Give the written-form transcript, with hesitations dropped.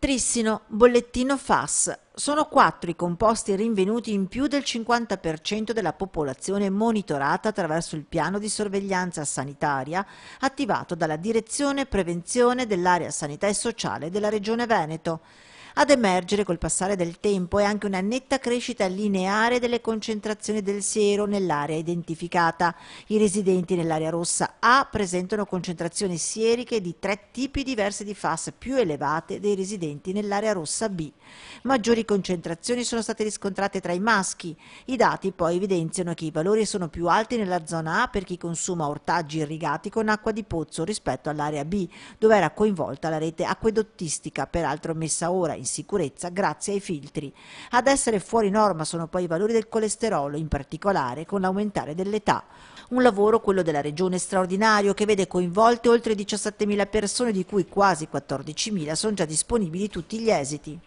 Trissino, bollettino FAS. Sono 4 i composti rinvenuti in più del 50% della popolazione monitorata attraverso il piano di sorveglianza sanitaria attivato dalla Direzione Prevenzione dell'Area Sanità e Sociale della Regione Veneto. Ad emergere col passare del tempo è anche una netta crescita lineare delle concentrazioni del siero nell'area identificata. I residenti nell'area rossa A presentano concentrazioni sieriche di 3 tipi diversi di FAS più elevate dei residenti nell'area rossa B. Maggiori concentrazioni sono state riscontrate tra i maschi. I dati poi evidenziano che i valori sono più alti nella zona A per chi consuma ortaggi irrigati con acqua di pozzo rispetto all'area B, dove era coinvolta la rete acquedottistica, peraltro messa ora in sicurezza grazie ai filtri. Ad essere fuori norma sono poi i valori del colesterolo, in particolare con l'aumentare dell'età. Un lavoro, quello della Regione straordinario, che vede coinvolte oltre 17.000 persone, di cui quasi 14.000 sono già disponibili tutti gli esiti.